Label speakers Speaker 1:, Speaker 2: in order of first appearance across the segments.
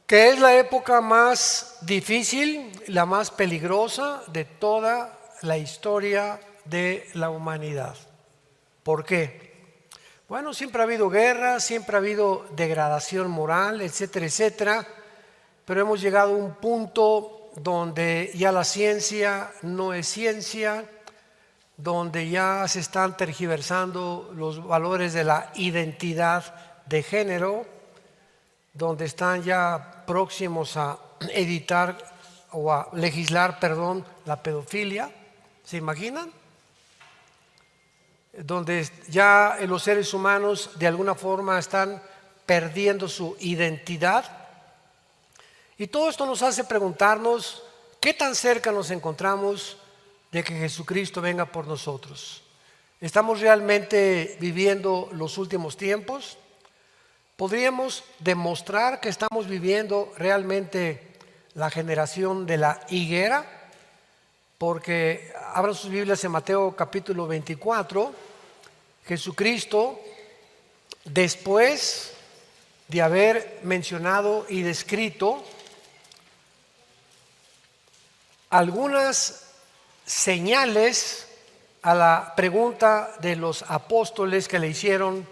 Speaker 1: que es la época más difícil, la más peligrosa de toda la historia de la humanidad. ¿Por qué? Bueno, siempre ha habido guerra, siempre ha habido degradación moral, etcétera, etcétera, pero hemos llegado a un punto donde ya la ciencia no es ciencia, donde ya se están tergiversando los valores de la identidad de género, donde están ya próximos a editar o a legislar, perdón, la pedofilia. ¿Se imaginan? Donde ya los seres humanos de alguna forma están perdiendo su identidad. Y todo esto nos hace preguntarnos qué tan cerca nos encontramos de que Jesucristo venga por nosotros. ¿Estamos realmente viviendo los últimos tiempos? ¿Podríamos demostrar que estamos viviendo realmente la generación de la higuera? Porque abran sus Biblias en Mateo capítulo 24, Jesucristo, después de haber mencionado y descrito algunas señales a la pregunta de los apóstoles que le hicieron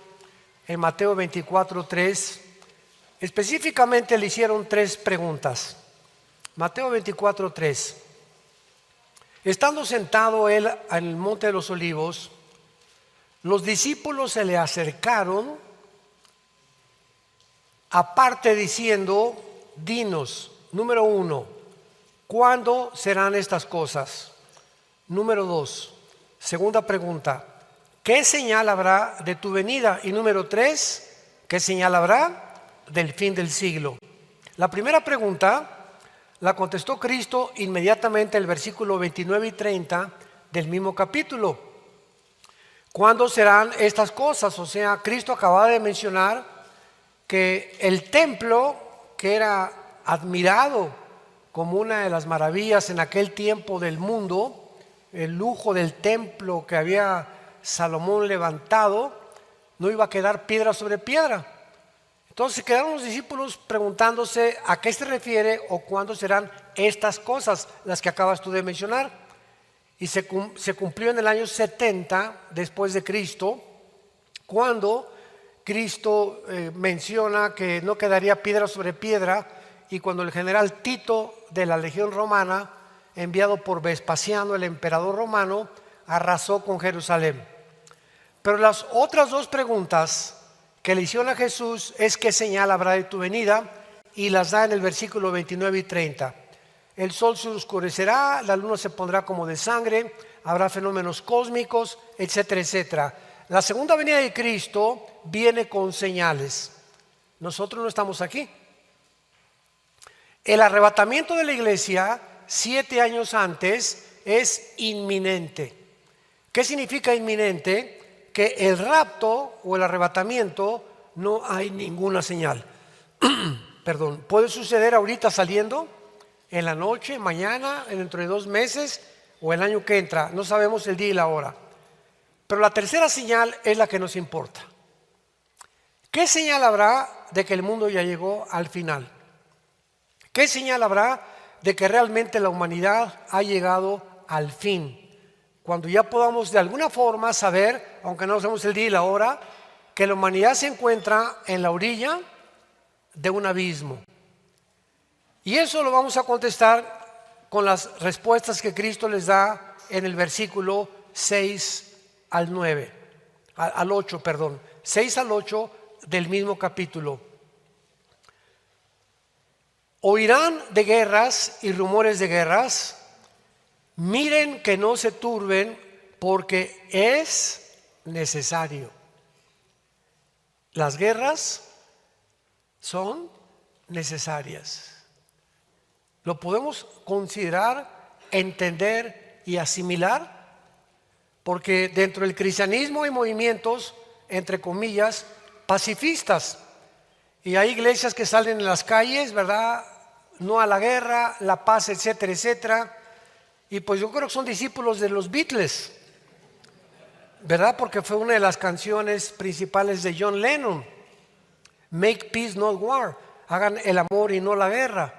Speaker 1: en Mateo 24:3, específicamente le hicieron tres preguntas. Mateo 24:3. Estando sentado él en el monte de los olivos, los discípulos se le acercaron aparte diciendo: dinos, número 1, ¿cuándo serán estas cosas? Número 2, segunda pregunta, ¿qué señal habrá de tu venida? Y número 3, ¿qué señal habrá del fin del siglo? La primera pregunta la contestó Cristo inmediatamente en el versículo 29 y 30 del mismo capítulo. ¿Cuándo serán estas cosas? O sea, Cristo acababa de mencionar que el templo, que era admirado como una de las maravillas en aquel tiempo del mundo, el lujo del templo que había Salomón levantado, no iba a quedar piedra sobre piedra. Entonces quedaron los discípulos preguntándose a qué se refiere o cuándo serán estas cosas, las que acabas tú de mencionar. Y se cumplió en el año 70 después de Cristo, cuando Cristo menciona que no quedaría piedra sobre piedra, y cuando el general Tito de la Legión Romana, enviado por Vespasiano, el emperador romano, arrasó con Jerusalén. Pero las otras dos preguntas que le hicieron a Jesús es: ¿qué señal habrá de tu venida? Y las da en el versículo 29 y 30. El sol se oscurecerá, la luna se pondrá como de sangre, habrá fenómenos cósmicos, etcétera, etcétera. La segunda venida de Cristo viene con señales. Nosotros no estamos aquí. El arrebatamiento de la iglesia 7 años antes es inminente. ¿Qué significa inminente? Que el rapto o el arrebatamiento no hay ninguna señal. Perdón, puede suceder ahorita saliendo, en la noche, mañana, dentro de 2 meses o el año que entra. No sabemos el día y la hora. Pero la tercera señal es la que nos importa. ¿Qué señal habrá de que el mundo ya llegó al final? ¿Qué señal habrá de que realmente la humanidad ha llegado al fin? Cuando ya podamos de alguna forma saber, aunque no sabemos el día y la hora, que la humanidad se encuentra en la orilla de un abismo. Y eso lo vamos a contestar con las respuestas que Cristo les da en el versículo 6 al 9, al 8, perdón, 6 al 8 del mismo capítulo. Oirán de guerras y rumores de guerras. Miren que no se turben, porque es necesario. Las guerras son necesarias. ¿Lo podemos considerar, entender y asimilar? Porque dentro del cristianismo hay movimientos, entre comillas, pacifistas. Y hay iglesias que salen en las calles, ¿verdad? No a la guerra, la paz, etcétera, etcétera. Y pues yo creo que son discípulos de los Beatles, ¿verdad? Porque fue una de las canciones principales de John Lennon. Make peace, not war. hagan el amor y no la guerra.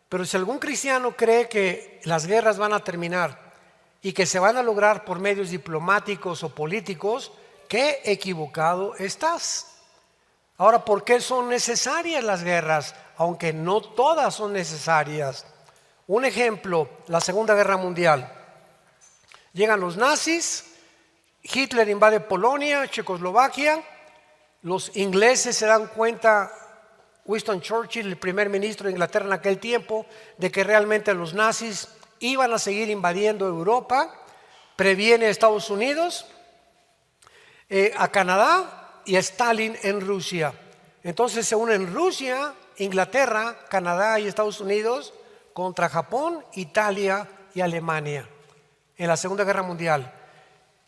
Speaker 1: Pero si algún cristiano cree que las guerras van a terminar y que se van a lograr por medios diplomáticos o políticos, qué equivocado estás. Ahora, ¿por qué son necesarias las guerras? Aunque no todas son necesarias. Un ejemplo, la Segunda Guerra Mundial. Llegan los nazis, Hitler invade Polonia, Checoslovaquia, los ingleses se dan cuenta, Winston Churchill, el primer ministro de Inglaterra en aquel tiempo, de que realmente los nazis iban a seguir invadiendo Europa, previene a Estados Unidos, a Canadá y a Stalin en Rusia. Entonces se unen Rusia, Inglaterra, Canadá y Estados Unidos contra Japón, Italia y Alemania en la Segunda Guerra Mundial.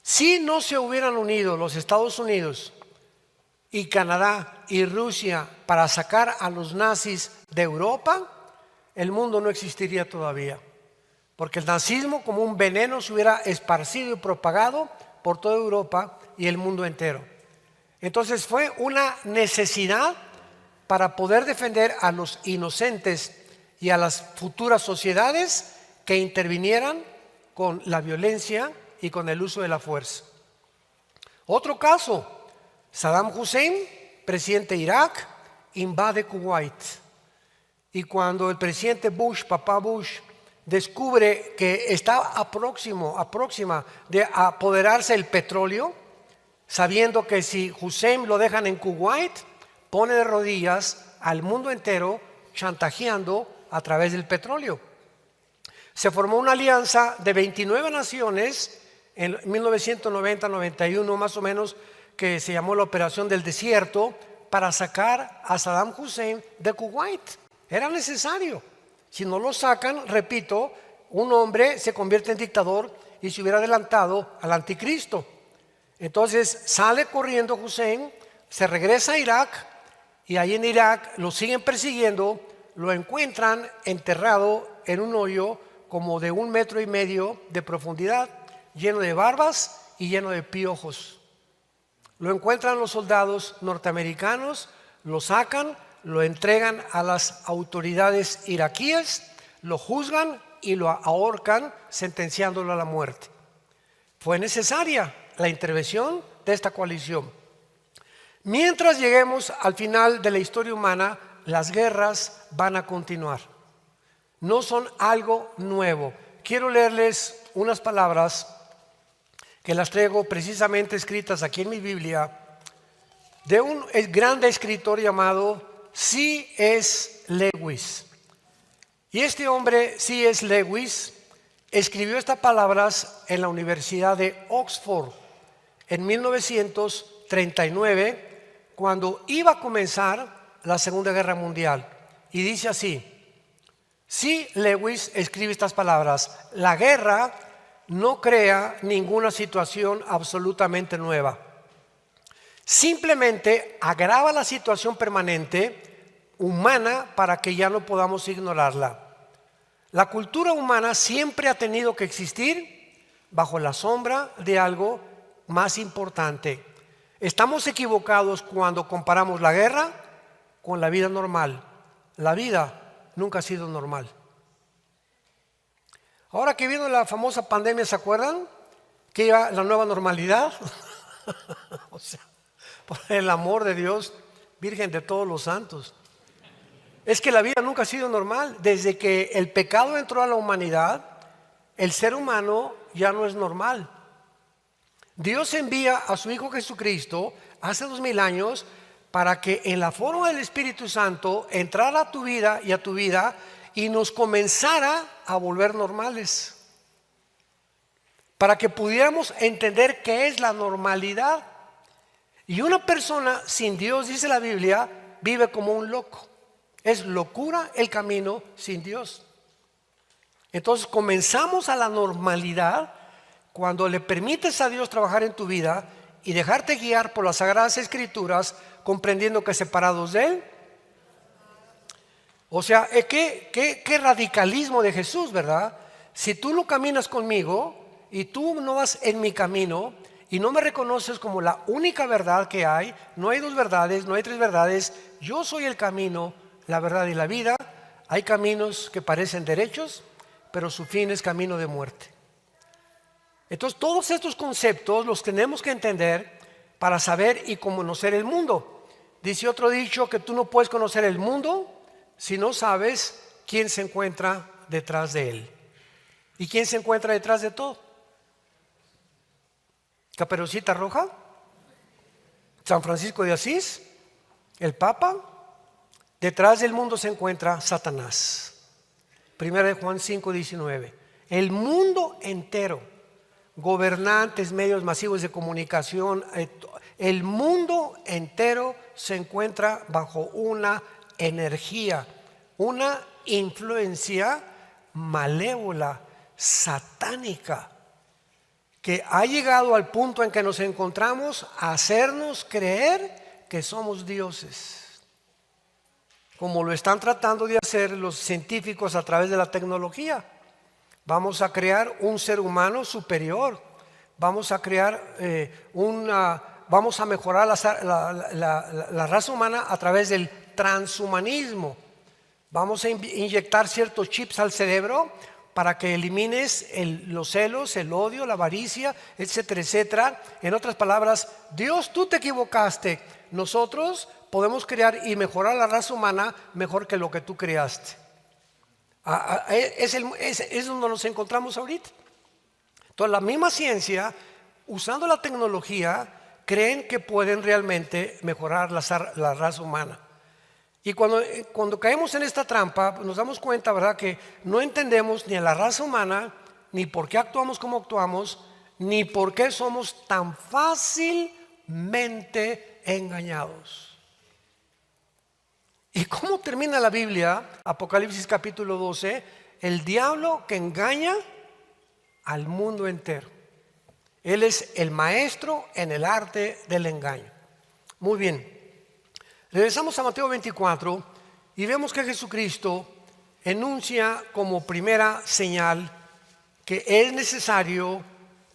Speaker 1: Si no se hubieran unido los Estados Unidos y Canadá y Rusia para sacar a los nazis de Europa, el mundo no existiría todavía. Porque el nazismo como un veneno se hubiera esparcido y propagado por toda Europa y el mundo entero. Entonces fue una necesidad para poder defender a los inocentes y a las futuras sociedades que intervinieran con la violencia y con el uso de la fuerza. Otro caso, Saddam Hussein, presidente de Irak, invade Kuwait. Y cuando el presidente Bush, papá Bush, descubre que está próxima de apoderarse el petróleo, sabiendo que si Hussein lo dejan en Kuwait, pone de rodillas al mundo entero chantajeando a través del petróleo. Se formó una alianza de 29 naciones en 1990-91 más o menos, que se llamó la Operación del Desierto, para sacar a Saddam Hussein de Kuwait. Era necesario. Si no lo sacan, repito, un hombre se convierte en dictador y se hubiera adelantado al anticristo. Entonces sale corriendo Hussein, se regresa a Irak y ahí en Irak lo siguen persiguiendo, lo encuentran enterrado en un hoyo como de 1,5 metros de profundidad, lleno de barbas y lleno de piojos. Lo encuentran los soldados norteamericanos, lo sacan, lo entregan a las autoridades iraquíes, lo juzgan y lo ahorcan, sentenciándolo a la muerte. Fue necesaria la intervención de esta coalición. Mientras lleguemos al final de la historia humana, las guerras van a continuar. No son algo nuevo. Quiero leerles unas palabras que las traigo precisamente escritas aquí en mi Biblia, de un gran escritor llamado C.S. Lewis. Y este hombre, C.S. Lewis, escribió estas palabras en la Universidad de Oxford en 1939, cuando iba a comenzar la Segunda Guerra Mundial. Y dice así: C. Lewis escribe estas palabras: la guerra no crea ninguna situación absolutamente nueva. Simplemente agrava la situación permanente humana para que ya no podamos ignorarla. La cultura humana siempre ha tenido que existir bajo la sombra de algo más importante. Estamos equivocados cuando comparamos la guerra con la vida normal. La vida nunca ha sido normal. Ahora que vino la famosa pandemia, ¿se acuerdan? Que iba la nueva normalidad. O sea, por el amor de Dios, Virgen de todos los santos. Es que la vida nunca ha sido normal. Desde que el pecado entró a la humanidad, el ser humano ya no es normal. Dios envía a su Hijo Jesucristo hace 2000 años para que en la forma del Espíritu Santo entrara a tu vida y a tu vida y nos comenzara a volver normales, para que pudiéramos entender qué es la normalidad. Y una persona sin Dios, dice la Biblia, vive como un loco. Es locura el camino sin Dios. Entonces comenzamos a la normalidad cuando le permites a Dios trabajar en tu vida y dejarte guiar por las Sagradas Escrituras, comprendiendo que separados de Él. O sea, qué radicalismo de Jesús, ¿verdad? Si tú no caminas conmigo y tú no vas en mi camino y no me reconoces como la única verdad que hay, no hay dos verdades, no hay tres verdades, yo soy el camino, la verdad y la vida. Hay caminos que parecen derechos, pero su fin es camino de muerte. Entonces todos estos conceptos los tenemos que entender para saber y conocer el mundo. Dice otro dicho que tú no puedes conocer el mundo si no sabes quién se encuentra detrás de él. ¿Y quién se encuentra detrás de todo? Caperucita Roja, San Francisco de Asís, el Papa. Detrás del mundo se encuentra Satanás. Primera de Juan 5:19. El mundo entero, gobernantes, medios masivos de comunicación, el mundo entero se encuentra bajo una energía, una influencia malévola, satánica, que ha llegado al punto en que nos encontramos a hacernos creer que somos dioses, como lo están tratando de hacer los científicos a través de la tecnología. Vamos a crear un ser humano superior, vamos a crear vamos a mejorar la raza humana a través del transhumanismo. Vamos a inyectar ciertos chips al cerebro para que elimines los celos, el odio, la avaricia, etcétera, etcétera. En otras palabras, Dios, tú te equivocaste. Nosotros podemos crear y mejorar la raza humana mejor que lo que tú creaste. Es donde nos encontramos ahorita. Entonces la misma ciencia, usando la tecnología, creen que pueden realmente mejorar la raza humana. Y cuando caemos en esta trampa, nos damos cuenta, ¿verdad?, que no entendemos ni a la raza humana, ni por qué actuamos como actuamos, ni por qué somos tan fácilmente engañados. ¿Y cómo termina la Biblia? Apocalipsis capítulo 12, el diablo que engaña al mundo entero. Él es el maestro en el arte del engaño. Muy bien. Regresamos a Mateo 24 y vemos que Jesucristo enuncia como primera señal que es necesario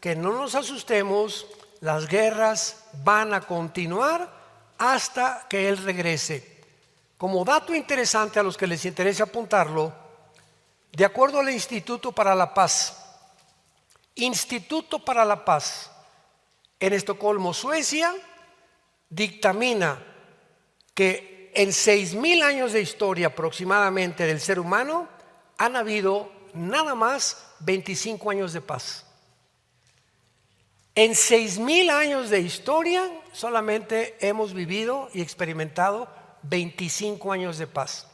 Speaker 1: que no nos asustemos, las guerras van a continuar hasta que Él regrese. Como dato interesante a los que les interese apuntarlo, de acuerdo al Instituto para la Paz en Estocolmo, Suecia, dictamina que en 6,000 años de historia aproximadamente del ser humano han habido nada más 25 años de paz. En 6,000 años de historia solamente hemos vivido y experimentado 25 años de paz.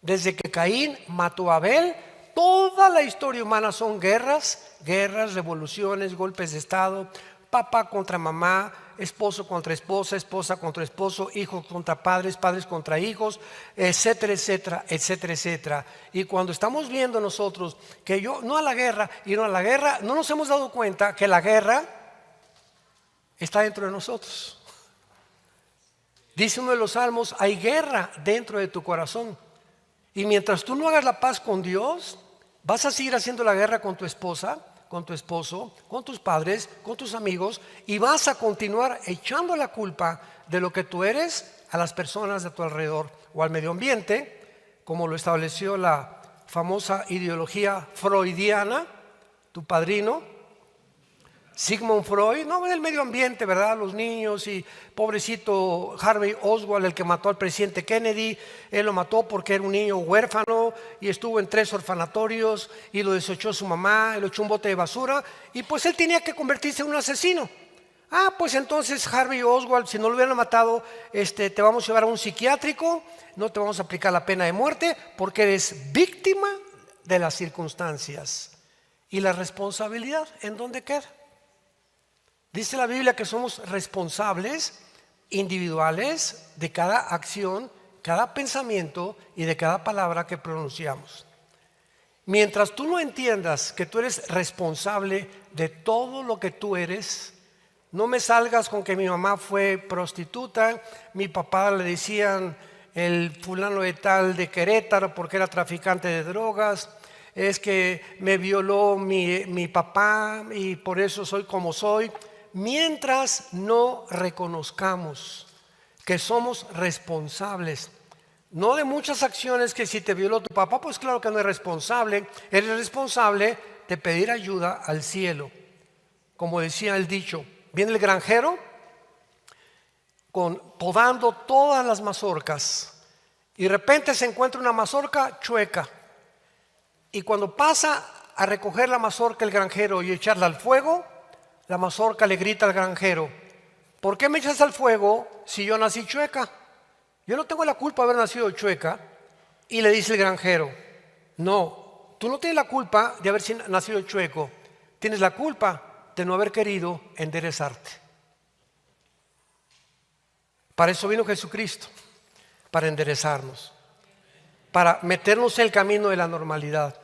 Speaker 1: Desde que Caín mató a Abel, toda la historia humana son guerras, revoluciones, golpes de estado, papá contra mamá, esposo contra esposa, esposa contra esposo, hijos contra padres, padres contra hijos, etcétera, etcétera, etcétera, etcétera. Y cuando estamos viendo nosotros que no a la guerra, no nos hemos dado cuenta que la guerra está dentro de nosotros. Dice uno de los salmos, hay guerra dentro de tu corazón. Y mientras tú no hagas la paz con Dios, vas a seguir haciendo la guerra con tu esposa, con tu esposo, con tus padres, con tus amigos, y vas a continuar echando la culpa de lo que tú eres a las personas de tu alrededor o al medio ambiente, como lo estableció la famosa ideología freudiana, tu padrino Sigmund Freud, no, del medio ambiente, ¿verdad? Los niños, y pobrecito Harvey Oswald, el que mató al presidente Kennedy, él lo mató porque era un niño huérfano y estuvo en 3 orfanatorios y lo desechó su mamá, y lo echó un bote de basura, y pues él tenía que convertirse en un asesino. Pues entonces Harvey Oswald, si no lo hubieran matado, te vamos a llevar a un psiquiátrico, no te vamos a aplicar la pena de muerte porque eres víctima de las circunstancias. ¿Y la responsabilidad en dónde queda? Dice la Biblia que somos responsables individuales de cada acción, cada pensamiento y de cada palabra que pronunciamos. Mientras tú no entiendas que tú eres responsable de todo lo que tú eres, no me salgas con que mi mamá fue prostituta, mi papá le decían el fulano de tal de Querétaro porque era traficante de drogas, es que me violó mi papá y por eso soy como soy. Mientras no reconozcamos que somos responsables No de muchas acciones que si te violó tu papá, pues claro que no es responsable. Eres responsable de pedir ayuda al cielo. Como decía el dicho, viene el granjero podando todas las mazorcas y de repente se encuentra una mazorca chueca. Y cuando pasa a recoger la mazorca el granjero y echarla al fuego, la mazorca le grita al granjero: ¿por qué me echas al fuego si yo nací chueca? Yo no tengo la culpa de haber nacido chueca. Y le dice el granjero: no, tú no tienes la culpa de haber nacido chueco, tienes la culpa de no haber querido enderezarte. Para eso vino Jesucristo, para enderezarnos, para meternos en el camino de la normalidad,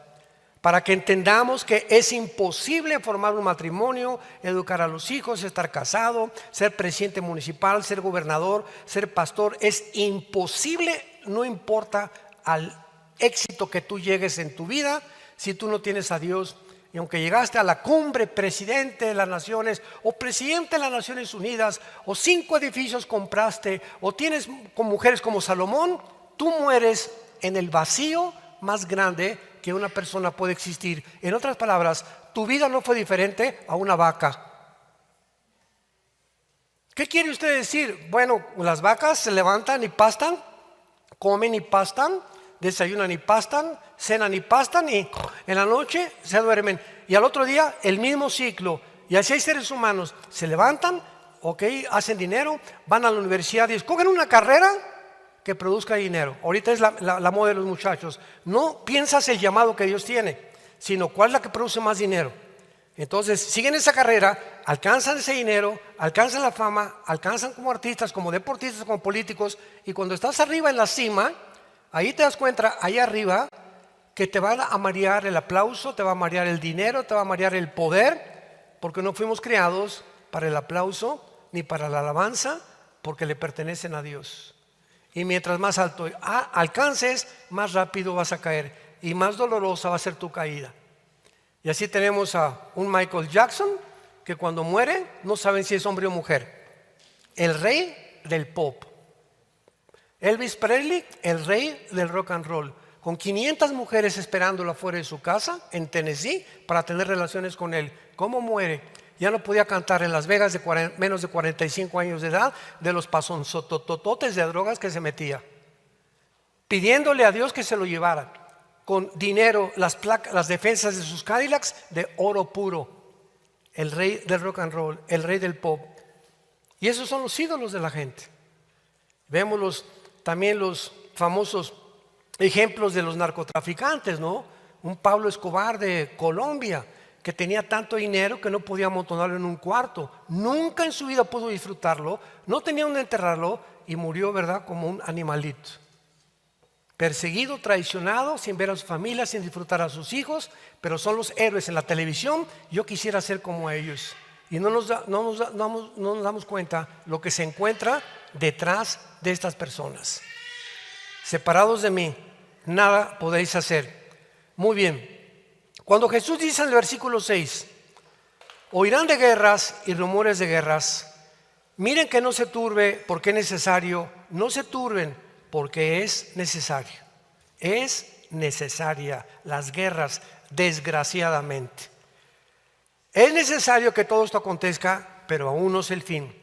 Speaker 1: para que entendamos que es imposible formar un matrimonio, educar a los hijos, estar casado, ser presidente municipal, ser gobernador, ser pastor. Es imposible, no importa al éxito que tú llegues en tu vida, si tú no tienes a Dios. Y aunque llegaste a la cumbre, presidente de las naciones o presidente de las Naciones Unidas, o 5 edificios compraste, o tienes con mujeres como Salomón, tú mueres en el vacío más grande que una persona puede existir. En otras palabras, tu vida no fue diferente a una vaca. ¿Qué quiere usted decir? Bueno, las vacas se levantan y pastan, comen y pastan, desayunan y pastan, cenan y pastan, y en la noche se duermen. Y al otro día el mismo ciclo. Y así hay seres humanos: se levantan, hacen dinero, van a la universidad y escogen una carrera que produzca dinero. Ahorita es la moda de los muchachos. No piensas el llamado que Dios tiene, sino cuál es la que produce más dinero. Entonces siguen esa carrera, alcanzan ese dinero, alcanzan la fama, alcanzan como artistas, como deportistas, como políticos. Y cuando estás arriba en la cima, ahí te das cuenta, ahí arriba, que te va a marear el aplauso, te va a marear el dinero, te va a marear el poder, porque no fuimos creados para el aplauso ni para la alabanza, porque le pertenecen a Dios. Y mientras más alto alcances, más rápido vas a caer y más dolorosa va a ser tu caída. Y así tenemos a un Michael Jackson que cuando muere no saben si es hombre o mujer. El rey del pop. Elvis Presley, el rey del rock and roll, con 500 mujeres esperándolo afuera de su casa en Tennessee para tener relaciones con él. ¿Cómo muere? Ya no podía cantar en Las Vegas de menos de 45 años de edad, de los pasonzotototes de drogas que se metía, pidiéndole a Dios que se lo llevara, con dinero, las defensas de sus Cadillacs de oro puro. El rey del rock and roll, el rey del pop. Y esos son los ídolos de la gente. Vemos también los famosos ejemplos de los narcotraficantes, ¿no? Un Pablo Escobar de Colombia, que tenía tanto dinero que no podía amontonarlo en un cuarto. Nunca en su vida pudo disfrutarlo, no tenía donde enterrarlo y murió, ¿verdad?, como un animalito. Perseguido, traicionado, sin ver a su familia, sin disfrutar a sus hijos, pero son los héroes en la televisión. Yo quisiera ser como ellos. Y no nos damos cuenta lo que se encuentra detrás de estas personas. Separados de mí, nada podéis hacer. Muy bien. Cuando Jesús dice en el versículo 6, oirán de guerras y rumores de guerras, miren que no se turbe porque es necesario, no se turben porque es necesario. Es necesaria las guerras, desgraciadamente. Es necesario que todo esto acontezca, pero aún no es el fin.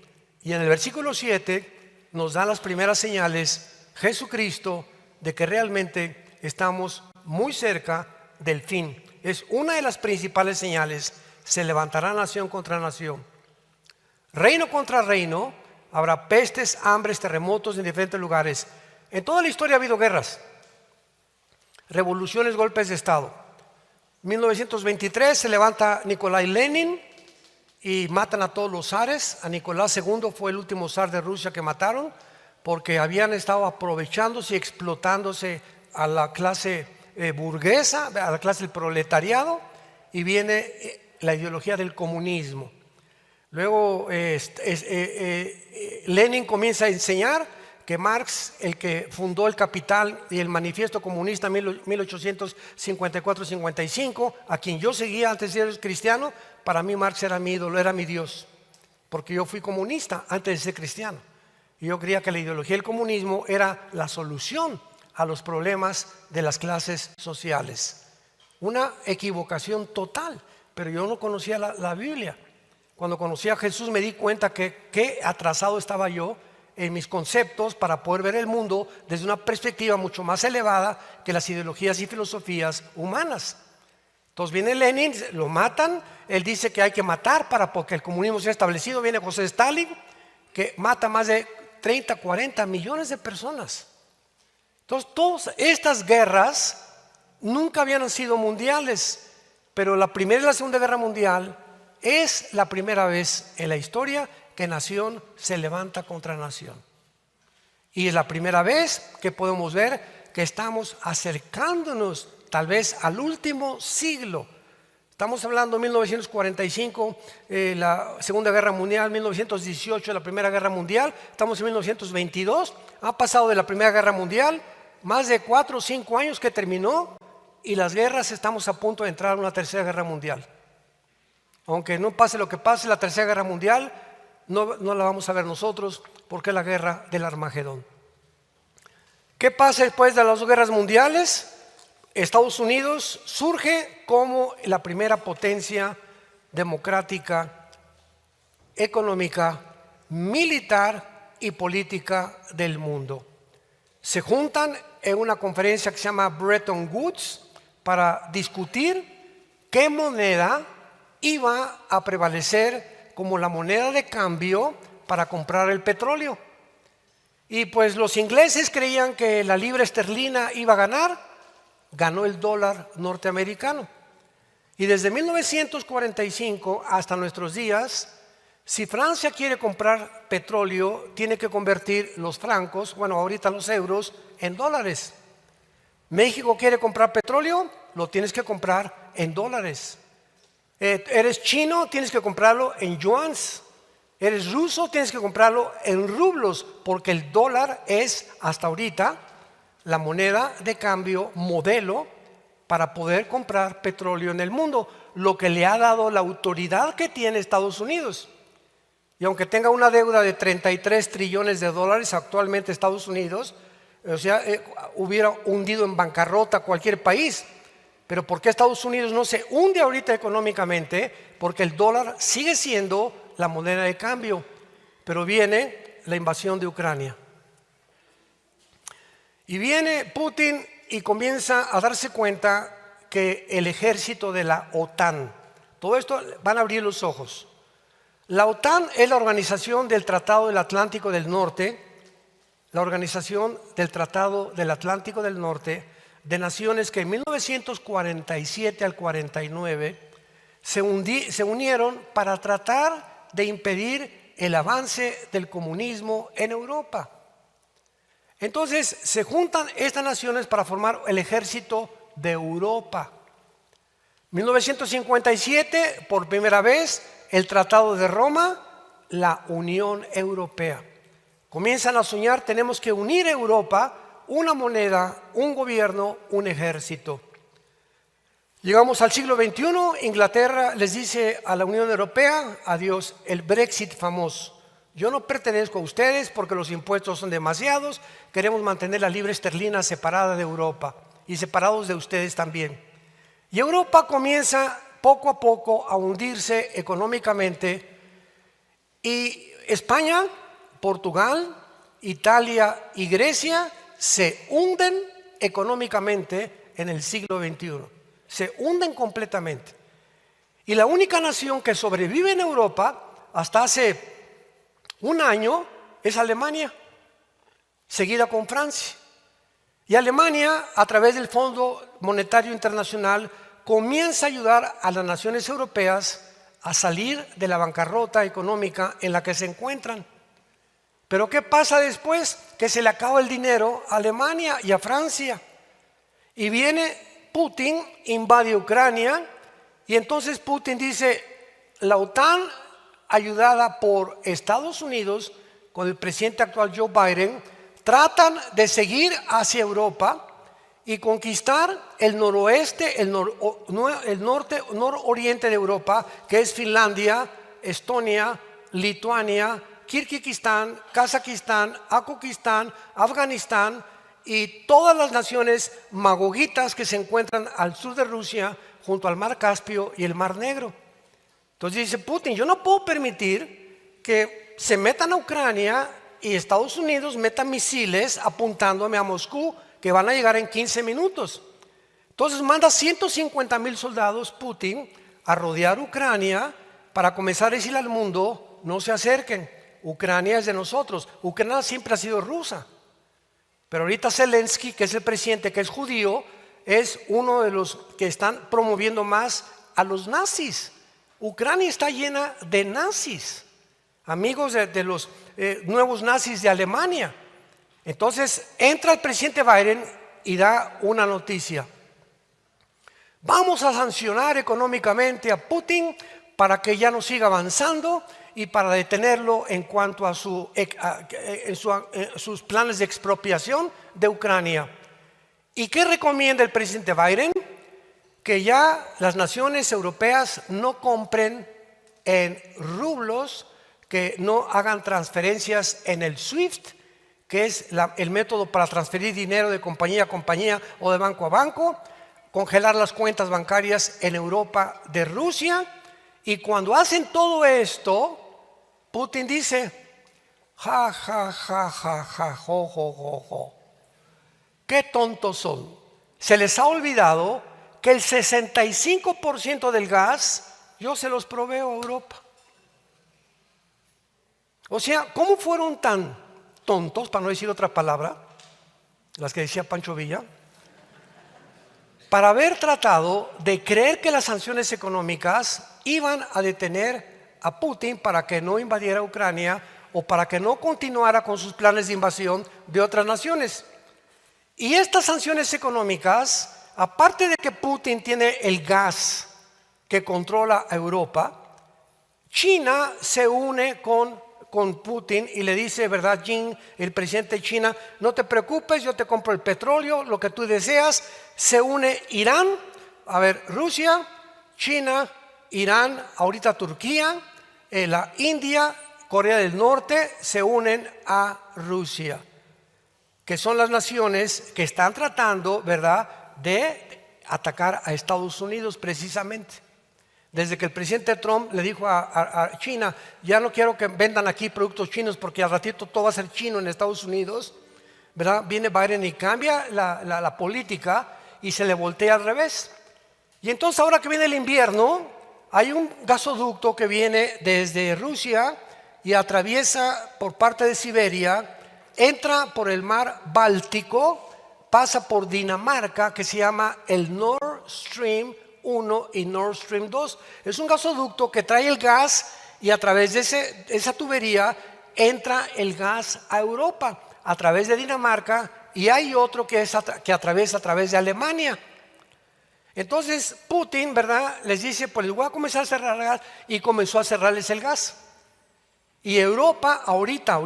Speaker 1: Y en el versículo 7 nos da las primeras señales Jesucristo de que realmente estamos muy cerca del fin. Es una de las principales señales. Se levantará nación contra nación, reino contra reino. Habrá pestes, hambres, terremotos en diferentes lugares. En toda la historia ha habido guerras, revoluciones, golpes de estado. 1923 se levanta Nikolai Lenin y matan a todos los zares. A Nicolás II fue el último zar de Rusia que mataron, porque habían estado aprovechándose y explotándose a la clase burguesa, a la clase del proletariado, y viene la ideología del comunismo. Luego Lenin comienza a enseñar que Marx, el que fundó el Capital y el Manifiesto Comunista 1854-55, a quien yo seguía antes de ser cristiano, para mí Marx era mi ídolo, era mi Dios, porque yo fui comunista antes de ser cristiano. Y yo creía que la ideología del comunismo era la solución a los problemas de las clases sociales. Una equivocación total, pero yo no conocía la Biblia. Cuando conocí a Jesús me di cuenta que qué atrasado estaba yo en mis conceptos para poder ver el mundo desde una perspectiva mucho más elevada que las ideologías y filosofías humanas. Entonces viene Lenin, lo matan, él dice que hay que matar para porque el comunismo sea establecido. Viene José Stalin, que mata más de 30, 40 millones de personas. Entonces todas estas guerras nunca habían sido mundiales, pero la Primera y la Segunda Guerra Mundial es la primera vez en la historia que nación se levanta contra nación. Y es la primera vez que podemos ver que estamos acercándonos tal vez al último siglo. Estamos hablando de 1945, la Segunda Guerra Mundial, 1918, la Primera Guerra Mundial, estamos en 1922, ha pasado de la Primera Guerra Mundial más de 4 o 5 años que terminó y las guerras estamos a punto de entrar a una Tercera Guerra Mundial. Aunque no pase lo que pase, la Tercera Guerra Mundial no la vamos a ver nosotros porque es la guerra del Armagedón. ¿Qué pasa después de las dos guerras mundiales? Estados Unidos surge como la primera potencia democrática, económica, militar y política del mundo. Se juntan en una conferencia que se llama Bretton Woods para discutir qué moneda iba a prevalecer como la moneda de cambio para comprar el petróleo. Y pues los ingleses creían que la libra esterlina iba a ganar, ganó el dólar norteamericano. Y desde 1945 hasta nuestros días, si Francia quiere comprar petróleo, tiene que convertir los francos, bueno, ahorita los euros, en dólares. México quiere comprar petróleo, lo tienes que comprar en dólares. Eres chino, tienes que comprarlo en yuans. Eres ruso, tienes que comprarlo en rublos, porque el dólar es hasta ahorita la moneda de cambio modelo para poder comprar petróleo en el mundo, lo que le ha dado la autoridad que tiene Estados Unidos. Y aunque tenga una deuda de 33 trillones de dólares actualmente Estados Unidos, o sea, hubiera hundido en bancarrota cualquier país. Pero ¿por qué Estados Unidos no se hunde ahorita económicamente? Porque el dólar sigue siendo la moneda de cambio. Pero viene la invasión de Ucrania. Y viene Putin y comienza a darse cuenta que el ejército de la OTAN, todo esto van a abrir los ojos. La OTAN es la organización del Tratado del Atlántico del Norte, la organización del Tratado del Atlántico del Norte, de naciones que en 1947 al 49 se unieron para tratar de impedir el avance del comunismo en Europa. Entonces se juntan estas naciones para formar el ejército de Europa. 1957, por primera vez, el Tratado de Roma, la Unión Europea. Comienzan a soñar, tenemos que unir a Europa, una moneda, un gobierno, un ejército. Llegamos al siglo XXI, Inglaterra les dice a la Unión Europea, adiós, el Brexit famoso. Yo no pertenezco a ustedes porque los impuestos son demasiados, queremos mantener la libra esterlina separada de Europa y separados de ustedes también. Y Europa comienza poco a poco a hundirse económicamente y España, Portugal, Italia y Grecia se hunden económicamente en el siglo XXI. Se hunden completamente. Y la única nación que sobrevive en Europa hasta hace un año es Alemania, seguida con Francia. Y Alemania, a través del Fondo Monetario Internacional, comienza a ayudar a las naciones europeas a salir de la bancarrota económica en la que se encuentran. Pero ¿qué pasa después? Que se le acaba el dinero a Alemania y a Francia. Y viene Putin, invade Ucrania, y entonces Putin dice, la OTAN, ayudada por Estados Unidos, con el presidente actual Joe Biden, tratan de seguir hacia Europa y conquistar el noroeste, el norte, nororiente de Europa, que es Finlandia, Estonia, Lituania, Kirguistán, Kazajistán, Afganistán y todas las naciones magogitas que se encuentran al sur de Rusia, junto al mar Caspio y el mar Negro. Entonces dice Putin, yo no puedo permitir que se metan a Ucrania y Estados Unidos meta misiles apuntándome a Moscú, que van a llegar en 15 minutos. Entonces manda 150,000 soldados Putin a rodear Ucrania para comenzar a decirle al mundo, no se acerquen, Ucrania es de nosotros. Ucrania siempre ha sido rusa, pero ahorita Zelensky, que es el presidente, que es judío, es uno de los que están promoviendo más a los nazis. Ucrania está llena de nazis, amigos de los nuevos nazis de Alemania. Entonces entra el presidente Biden y da una noticia: vamos a sancionar económicamente a Putin para que ya no siga avanzando y para detenerlo en cuanto a sus planes de expropiación de Ucrania. ¿Y qué recomienda el presidente Biden? Que ya las naciones europeas no compren en rublos, que no hagan transferencias en el SWIFT, que es el método para transferir dinero de compañía a compañía o de banco a banco, congelar las cuentas bancarias en Europa de Rusia. Y cuando hacen todo esto, Putin dice, ja, ja, ja, ja, ja, jo, jo, jo, jo. Qué tontos son. Se les ha olvidado que el 65% del gas yo se los proveo a Europa. O sea, ¿cómo fueron tan tontos, para no decir otra palabra, las que decía Pancho Villa, para haber tratado de creer que las sanciones económicas iban a detener a Putin para que no invadiera Ucrania o para que no continuara con sus planes de invasión de otras naciones? Y estas sanciones económicas, aparte de que Putin tiene el gas que controla a Europa, China se une con Putin y le dice, ¿verdad, Xi, el presidente de China? No te preocupes, yo te compro el petróleo, lo que tú deseas. Se une Irán, Rusia, China, Irán, ahorita Turquía, la India, Corea del Norte se unen a Rusia, que son las naciones que están tratando, ¿verdad?, de atacar a Estados Unidos precisamente. Desde que el presidente Trump le dijo a China, ya no quiero que vendan aquí productos chinos porque al ratito todo va a ser chino en Estados Unidos, ¿verdad? Viene Biden y cambia la política y se le voltea al revés. Y entonces ahora que viene el invierno, hay un gasoducto que viene desde Rusia y atraviesa por parte de Siberia, entra por el mar Báltico, pasa por Dinamarca, que se llama el Nord Stream 1 y Nord Stream 2. Es un gasoducto que trae el gas y a través de esa tubería entra el gas a Europa a través de Dinamarca, y hay otro que atraviesa a través de Alemania. Entonces Putin, ¿verdad?, les dice, pues les voy a comenzar a cerrar el gas, y comenzó a cerrarles el gas. Y Europa, ahorita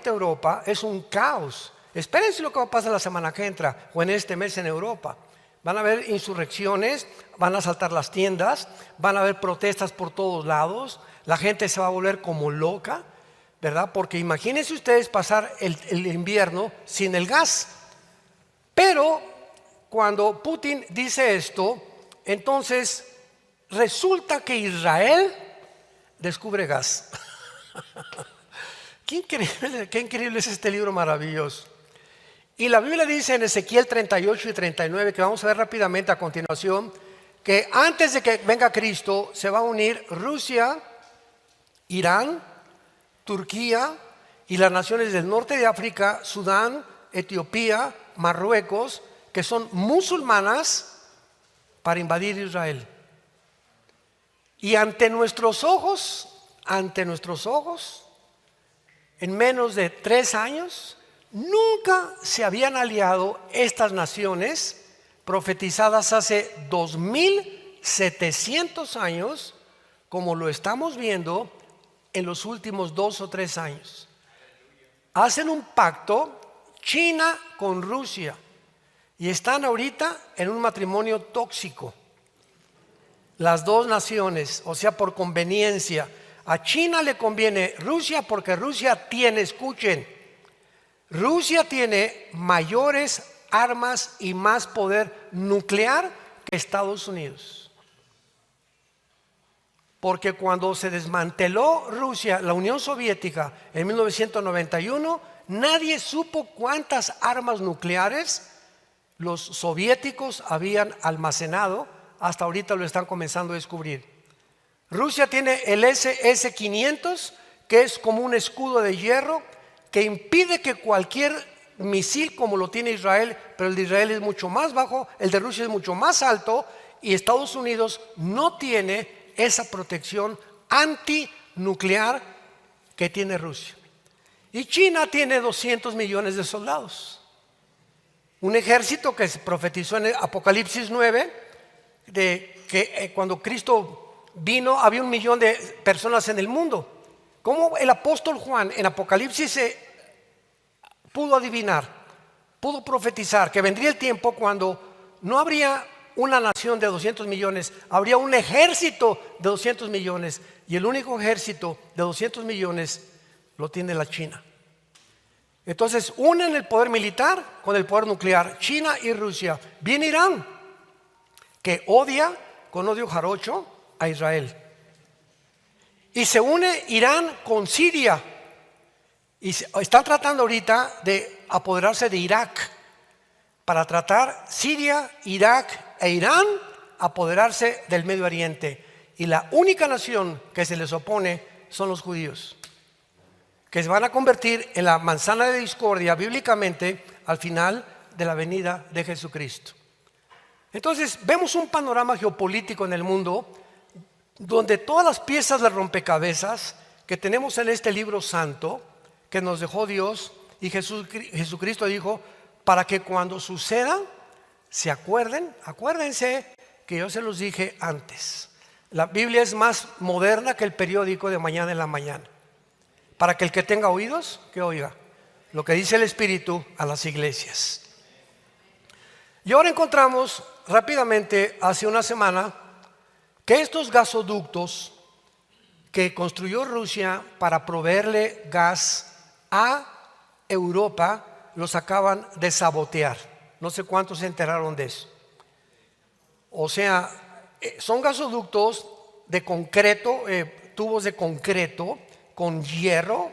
Speaker 1: Europa es un caos. Espérense lo que va a pasar la semana que entra o en este mes en Europa. Van a haber insurrecciones, van a asaltar las tiendas, van a haber protestas por todos lados, la gente se va a volver como loca, ¿verdad? Porque imagínense ustedes pasar el invierno sin el gas. Pero cuando Putin dice esto, entonces resulta que Israel descubre gas. Qué increíble es este libro maravilloso. Y la Biblia dice en Ezequiel 38 y 39, que vamos a ver rápidamente a continuación, que antes de que venga Cristo se va a unir Rusia, Irán, Turquía y las naciones del norte de África, Sudán, Etiopía, Marruecos, que son musulmanas, para invadir Israel. Y ante nuestros ojos, en menos de 3 años, nunca se habían aliado estas naciones profetizadas hace 2700 años, como lo estamos viendo en los últimos 2 o 3 años. Hacen un pacto China con Rusia y están ahorita en un matrimonio tóxico. Las dos naciones, o sea, por conveniencia. A China le conviene Rusia porque Rusia tiene, escuchen, Rusia tiene mayores armas y más poder nuclear que Estados Unidos. Porque cuando se desmanteló Rusia, la Unión Soviética, en 1991, nadie supo cuántas armas nucleares los soviéticos habían almacenado. Hasta ahorita lo están comenzando a descubrir. Rusia tiene el SS-500, que es como un escudo de hierro que impide que cualquier misil como lo tiene Israel, pero el de Israel es mucho más bajo, el de Rusia es mucho más alto, y Estados Unidos no tiene esa protección antinuclear que tiene Rusia. Y China tiene 200 millones de soldados. Un ejército que se profetizó en el Apocalipsis 9, de que cuando Cristo vino había 1 millón de personas en el mundo. ¿Cómo el apóstol Juan en Apocalipsis pudo adivinar, pudo profetizar que vendría el tiempo cuando no habría una nación de 200 millones, habría un ejército de 200 millones, y el único ejército de 200 millones lo tiene la China? Entonces unen el poder militar con el poder nuclear, China y Rusia. Viene Irán, que odia con odio jarocho a Israel, y se une Irán con Siria, y están tratando ahorita de apoderarse de Irak, para tratar Siria, Irak e Irán apoderarse del Medio Oriente. Y la única nación que se les opone son los judíos, que se van a convertir en la manzana de discordia bíblicamente al final de la venida de Jesucristo. Entonces vemos un panorama geopolítico en el mundo donde todas las piezas de rompecabezas que tenemos en este libro santo que nos dejó Dios, y Jesucristo dijo, para que cuando suceda se acuérdense que yo se los dije antes. La Biblia es más moderna que el periódico de mañana en la mañana, para que el que tenga oídos, que oiga lo que dice el Espíritu a las iglesias. Y ahora encontramos rápidamente, hace una semana, que estos gasoductos que construyó Rusia para proveerle gas a Europa, los acaban de sabotear. No sé cuántos se enteraron de eso. O sea, son gasoductos de concreto, tubos de concreto con hierro,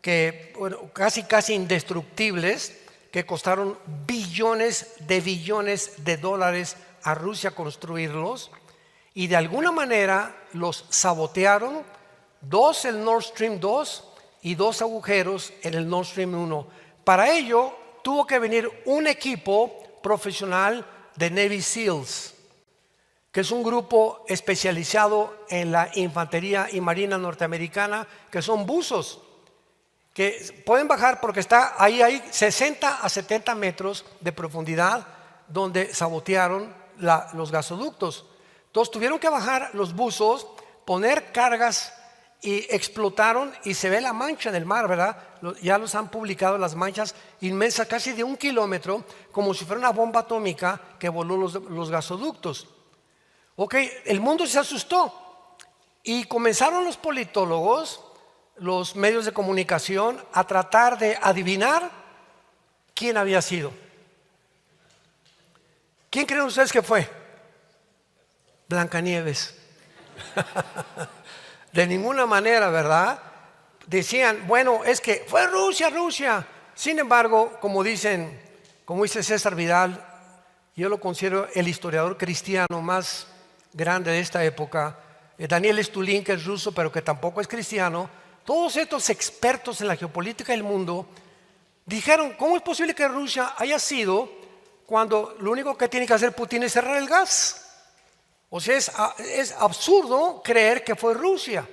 Speaker 1: que casi indestructibles, que costaron billones de dólares a Rusia construirlos, y de alguna manera los sabotearon. El Nord Stream 2 y 2 agujeros en el Nord Stream 1. Para ello tuvo que venir un equipo profesional de Navy SEALs, que es un grupo especializado en la infantería y marina norteamericana, que son buzos, que pueden bajar porque está ahí 60 a 70 metros de profundidad donde sabotearon los gasoductos. Entonces tuvieron que bajar los buzos, poner cargas, y explotaron, y se ve la mancha en el mar, ¿verdad? Ya los han publicado, las manchas inmensas, casi de 1 kilómetro, como si fuera una bomba atómica que voló los gasoductos. Ok, el mundo se asustó y comenzaron los politólogos, los medios de comunicación, a tratar de adivinar quién había sido. ¿Quién creen ustedes que fue? Blancanieves. De ninguna manera, ¿verdad? Decían, bueno, es que fue Rusia. Sin embargo, como dice César Vidal, yo lo considero el historiador cristiano más grande de esta época, Daniel Stulin, que es ruso pero que tampoco es cristiano. Todos estos expertos en la geopolítica del mundo dijeron, ¿cómo es posible que Rusia haya sido cuando lo único que tiene que hacer Putin es cerrar el gas? O sea, es absurdo creer que fue Rusia.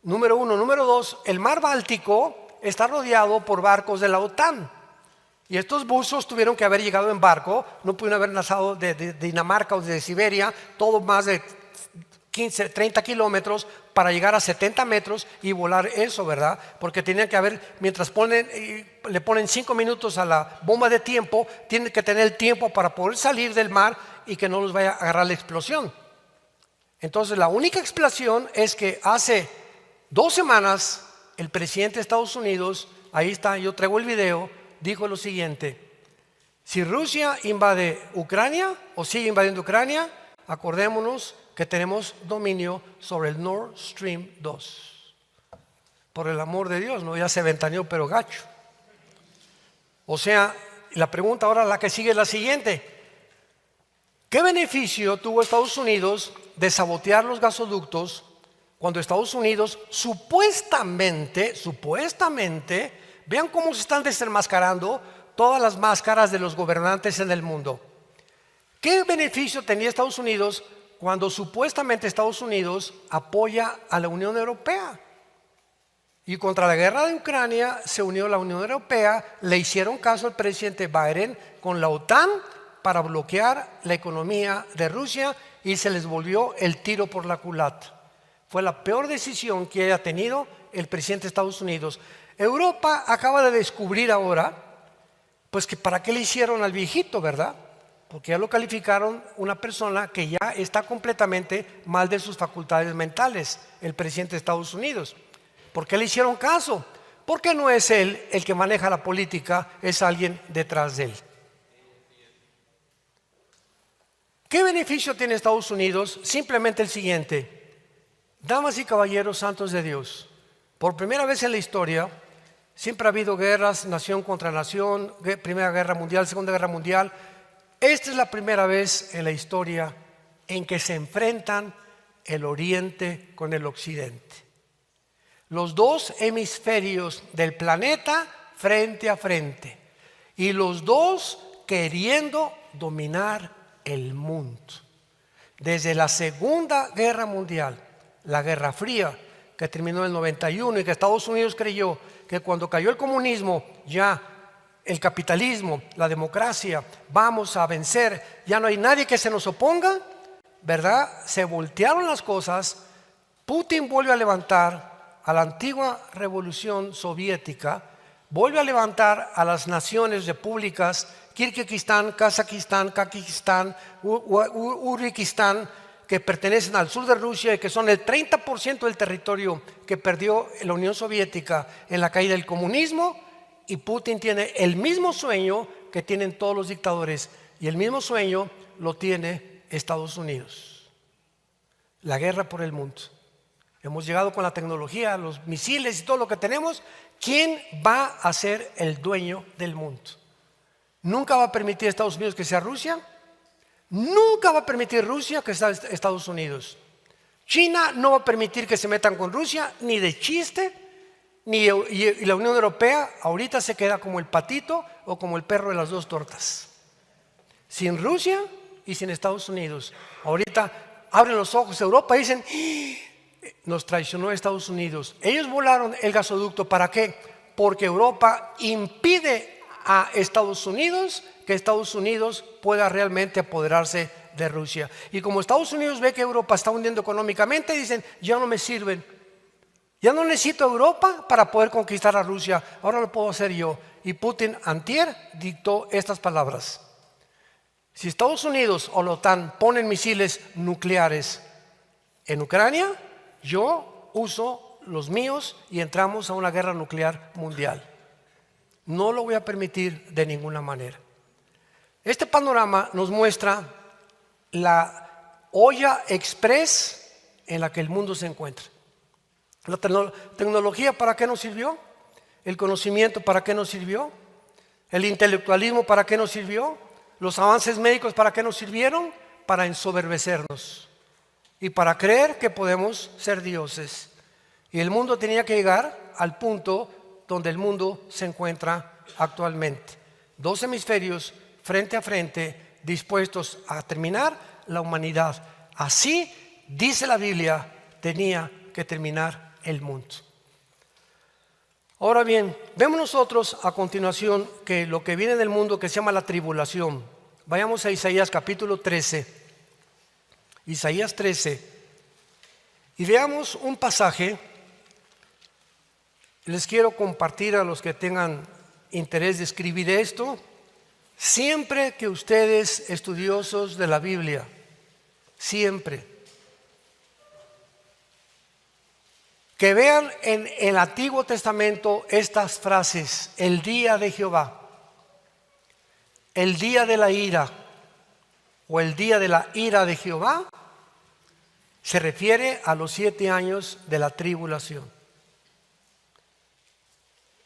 Speaker 1: Número uno. Número dos, el mar Báltico está rodeado por barcos de la OTAN. Y estos buzos tuvieron que haber llegado en barco, no pudieron haber nacido de Dinamarca o de Siberia, todo más de 15, 30 kilómetros para llegar a 70 metros y volar eso, ¿verdad? Porque tenían que haber, mientras le ponen 5 minutos a la bomba de tiempo, tienen que tener el tiempo para poder salir del mar y que no los vaya a agarrar la explosión. Entonces la única explicación es que hace 2 semanas el presidente de Estados Unidos, ahí está, yo traigo el video, dijo lo siguiente: si Rusia invade Ucrania o sigue invadiendo Ucrania, acordémonos que tenemos dominio sobre el Nord Stream 2. Por el amor de Dios, no, ya se ventaneó pero gacho. O sea, la pregunta ahora, la que sigue, es la siguiente: ¿qué beneficio tuvo Estados Unidos de sabotear los gasoductos cuando Estados Unidos supuestamente, vean cómo se están desenmascarando todas las máscaras de los gobernantes en el mundo? ¿Qué beneficio tenía Estados Unidos cuando supuestamente Estados Unidos apoya a la Unión Europea? Y contra la guerra de Ucrania se unió la Unión Europea, le hicieron caso al presidente Biden con la OTAN para bloquear la economía de Rusia y se les volvió el tiro por la culata. Fue la peor decisión que haya tenido el presidente de Estados Unidos. Europa acaba de descubrir ahora, pues que para qué le hicieron al viejito, ¿verdad? Porque ya lo calificaron una persona que ya está completamente mal de sus facultades mentales, el presidente de Estados Unidos. ¿Por qué le hicieron caso? Porque no es él el que maneja la política, es alguien detrás de él. ¿Qué beneficio tiene Estados Unidos? Simplemente el siguiente: damas y caballeros santos de Dios, por primera vez en la historia, siempre ha habido guerras, nación contra nación, Primera Guerra Mundial, Segunda Guerra Mundial. Esta es la primera vez en la historia en que se enfrentan el Oriente con el Occidente. Los dos hemisferios del planeta frente a frente, y los dos queriendo dominar el mundo. Desde la Segunda Guerra Mundial, la Guerra Fría, que terminó en el 91, y que Estados Unidos creyó que cuando cayó el comunismo, ya el capitalismo, la democracia, vamos a vencer, ya no hay nadie que se nos oponga, ¿verdad? Se voltearon las cosas. Putin vuelve a levantar a la antigua revolución soviética, vuelve a levantar a las naciones repúblicas, Kirguistán, Kazajistán, Kazajistán, Uzbekistán, que pertenecen al sur de Rusia y que son el 30% del territorio que perdió la Unión Soviética en la caída del comunismo. Y Putin tiene el mismo sueño que tienen todos los dictadores, y el mismo sueño lo tiene Estados Unidos: la guerra por el mundo. Hemos llegado con la tecnología, los misiles y todo lo que tenemos. ¿Quién va a ser el dueño del mundo? Nunca va a permitir Estados Unidos que sea Rusia. Nunca va a permitir Rusia que sea Estados Unidos. China no va a permitir que se metan con Rusia, ni de chiste. Y la Unión Europea ahorita se queda como el patito o como el perro de las dos tortas, sin Rusia y sin Estados Unidos. Ahorita abren los ojos Europa y dicen: nos traicionó Estados Unidos. Ellos volaron el gasoducto. ¿Para qué? Porque Europa impide a Estados Unidos que Estados Unidos pueda realmente apoderarse de Rusia. Y como Estados Unidos ve que Europa está hundiendo económicamente, dicen: ya no me sirven, ya no necesito Europa para poder conquistar a Rusia, ahora lo puedo hacer yo. Y Putin antier dictó estas palabras: si Estados Unidos o la OTAN ponen misiles nucleares en Ucrania, yo uso los míos y entramos a una guerra nuclear mundial. No lo voy a permitir de ninguna manera. Este panorama nos muestra la olla express en la que el mundo se encuentra. La tecnología, ¿para qué nos sirvió? El conocimiento, ¿para qué nos sirvió? El intelectualismo, ¿para qué nos sirvió? Los avances médicos, ¿para qué nos sirvieron? Para ensoberbecernos y para creer que podemos ser dioses. Y el mundo tenía que llegar al punto donde el mundo se encuentra actualmente: dos hemisferios frente a frente, dispuestos a terminar la humanidad. Así, dice la Biblia, tenía que terminar el mundo. Ahora bien, vemos nosotros a continuación que lo que viene del mundo, que se llama la tribulación. Vayamos a Isaías capítulo 13. Isaías 13, y veamos un pasaje. Les quiero compartir a los que tengan interés de escribir esto. Siempre que ustedes, estudiosos de la Biblia, siempre que vean en el Antiguo Testamento estas frases: el día de Jehová, el día de la ira o el día de la ira de Jehová se refiere a los 7 años de la tribulación.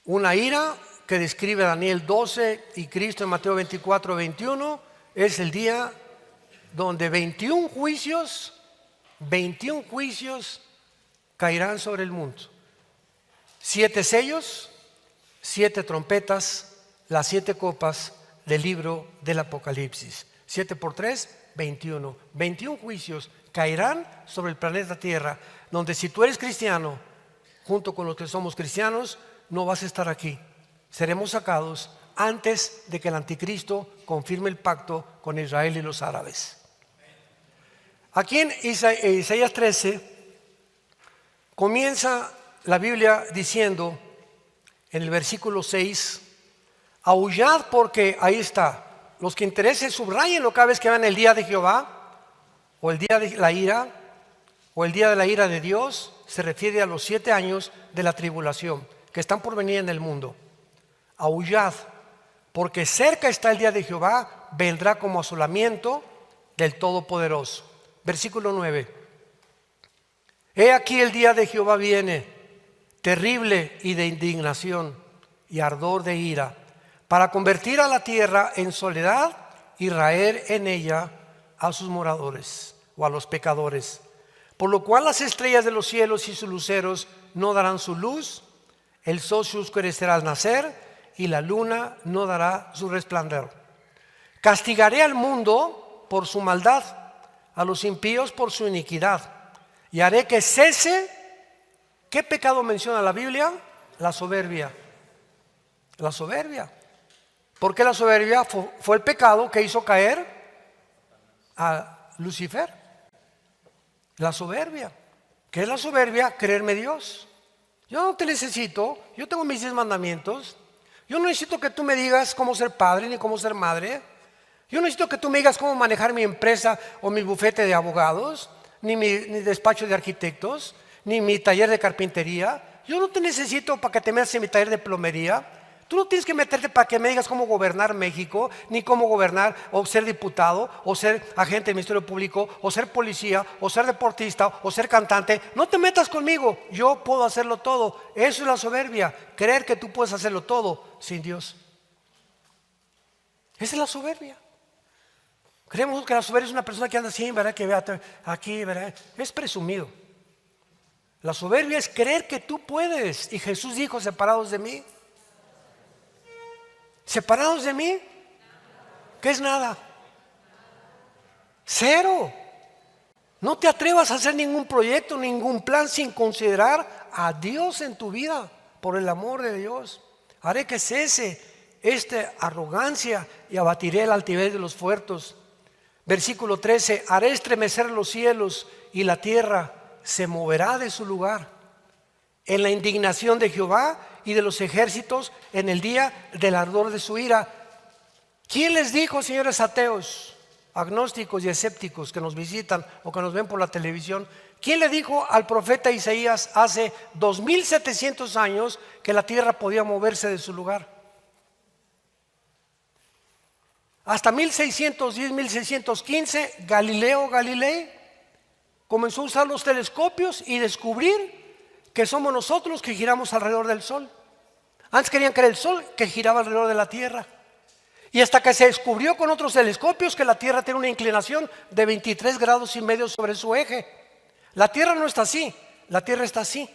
Speaker 1: Una ira que describe Daniel 12 y Cristo en Mateo 24, 21, es el día donde 21 juicios caerán sobre el mundo. 7 sellos, 7 trompetas, las 7 copas del libro del Apocalipsis. 7 por 3, 21. 21 juicios caerán sobre el planeta Tierra, donde si tú eres cristiano, junto con los que somos cristianos, no vas a estar aquí. Seremos sacados antes de que el anticristo confirme el pacto con Israel y los árabes. Aquí en Isaías 13 comienza la Biblia diciendo en el versículo 6: aullad, porque ahí está. Los que interesen, subrayenlo cada vez que vean el día de Jehová, o el día de la ira, o el día de la ira de Dios. Se refiere a los 7 años de la tribulación que están por venir en el mundo. Aullad, porque cerca está el día de Jehová, vendrá como asolamiento del Todopoderoso. Versículo 9: he aquí el día de Jehová viene, terrible y de indignación y ardor de ira, para convertir a la tierra en soledad y raer en ella a sus moradores o a los pecadores. Por lo cual las estrellas de los cielos y sus luceros no darán su luz, el sol se oscurecerá al nacer y la luna no dará su resplandor. Castigaré al mundo por su maldad, a los impíos por su iniquidad, y haré que cese. ¿Qué pecado menciona la Biblia? La soberbia. La soberbia. ¿Por qué la soberbia? Fue el pecado que hizo caer a Lucifer. La soberbia. ¿Qué es la soberbia? Creerme Dios. Yo no te necesito, yo tengo mis 10 mandamientos. Yo no necesito que tú me digas cómo ser padre ni cómo ser madre. Yo no necesito que tú me digas cómo manejar mi empresa o mi bufete de abogados, ni mi despacho de arquitectos, ni mi taller de carpintería. Yo no te necesito para que te metas en mi taller de plomería. Tú no tienes que meterte para que me digas cómo gobernar México, ni cómo gobernar o ser diputado, o ser agente del Ministerio Público, o ser policía, o ser deportista, o ser cantante. No te metas conmigo, yo puedo hacerlo todo. Eso es la soberbia, creer que tú puedes hacerlo todo sin Dios. Esa es la soberbia. Creemos que la soberbia es una persona que anda así, ¿verdad? Que vea aquí, ¿verdad? Es presumido. La soberbia es creer que tú puedes. Y Jesús dijo: separados de mí. ¿Separados de mí? ¿Qué es nada? Cero. No te atrevas a hacer ningún proyecto, ningún plan sin considerar a Dios en tu vida, por el amor de Dios. Haré que cese esta arrogancia y abatiré la altivez de los fuertes. Versículo 13: haré estremecer los cielos y la tierra se moverá de su lugar en la indignación de Jehová y de los ejércitos, en el día del ardor de su ira. ¿Quién les dijo, señores ateos, agnósticos y escépticos que nos visitan o que nos ven por la televisión? ¿Quién le dijo al profeta Isaías hace 2700 años que la tierra podía moverse de su lugar? Hasta 1610, 1615, Galileo Galilei comenzó a usar los telescopios y descubrir que somos nosotros que giramos alrededor del sol. Antes querían que era el sol que giraba alrededor de la tierra. Y hasta que se descubrió con otros telescopios que la tierra tiene una inclinación de 23 grados y medio sobre su eje. La tierra no está así, la tierra está así,